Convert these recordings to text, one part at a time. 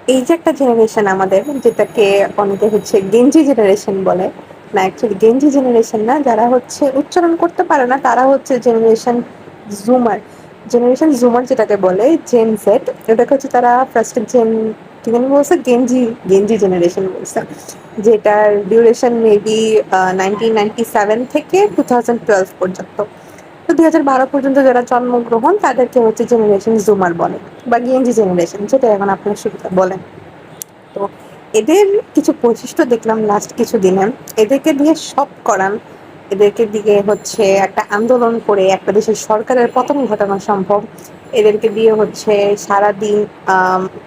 এই যে একটা জেনারেশন আমাদের, যেটাকে অনেকে হচ্ছে গেঞ্জি জেনারেশন বলে। না, অ্যাকচুয়ালি গেঞ্জি জেনারেশন না, যারা হচ্ছে উচ্চারণ করতে পারে না তারা হচ্ছে জেনারেশন জুমার। জেনারেশন জুমার যেটাকে বলে, জেন জেড, এটাকে হচ্ছে তারা ফার্স্ট জেন কি জানি বলছে, গেঞ্জি, গেঞ্জি জেনারেশন বলছে, যেটার ডিউরেশন মেবি 1997 থেকে 2012 পর্যন্ত। তো 2012 পর্যন্ত যারা জন্মগ্রহণ তাদেরকে হচ্ছে জেনারেশন জুমার বলে, বা গেঞ্জি জেনারেশন, যেটা এখন আপনার সুবিধা বলেন। তো এদের কিছু বৈশিষ্ট্য দেখলাম লাস্ট কিছু দিনে। এদেরকে দিয়ে সব করান, এদেরকে দিয়ে হচ্ছে একটা আন্দোলন করে একটা দেশের সরকারের পতন ঘটানো সম্ভব। এদেরকে দিয়ে হচ্ছে সারাদিন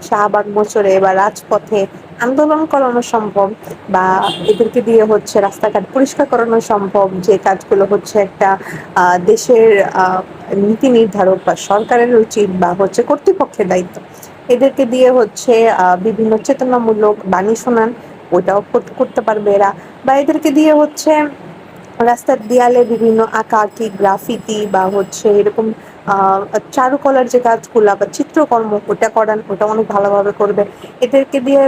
শাহবাগ মোচরে বা রাজপথে আন্দোলন করানো সম্ভব, বা এদেরকে দিয়ে হচ্ছে রাস্তাঘাট পরিষ্কার করানো সম্ভব, যে কাজগুলো হচ্ছে একটা দেশের নীতি নির্ধারক বা সরকারের উচিত বা হচ্ছে কর্তৃপক্ষের দায়িত্ব। এদেরকে দিয়ে হচ্ছে বিভিন্ন চেতনামূলক বাণী শোনান, ওটাও করতে পারবে এরা। বা এদেরকে দিয়ে হচ্ছে রাস্তার দেয়ালে বিভিন্ন আঁকাআঁকি, গ্রাফিতি বা হচ্ছে এরকম চারুকলার যে কাজগুলা বা চিত্রকর্ম, ওটা করান, ওটা অনেক ভালোভাবে করবে। এদেরকে দিয়ে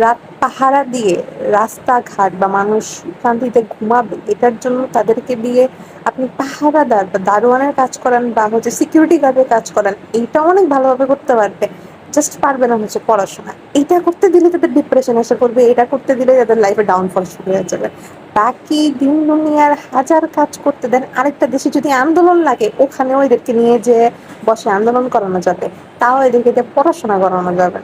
রাত পাহারা দিয়ে রাস্তাঘাট বা মানুষ শান্তিতে ঘুমাবে, এটার জন্য তাদেরকে দিয়ে আপনি পাহারাদার বা দারোয়ানের কাজ করান বা হচ্ছে সিকিউরিটি গার্ডের কাজ করান, এইটা অনেক ভালোভাবে করতে পারবে। জাস্ট পারবে না হচ্ছে পড়াশোনা। এইটা করতে দিলে তাদের ডিপ্রেশন এসে পড়বে, এটা করতে দিলে তাদের লাইফে ডাউনফল শুরু হয়ে যাবে। বাকি দিন দুনিয়ার হাজার কাজ করতে দেন, আরেকটা দেশে যদি আন্দোলন লাগে ওখানেও এদেরকে নিয়ে যে বসে আন্দোলন করানো যাবে, তাও এদেরকে দিয়ে পড়াশোনা করানো যাবে।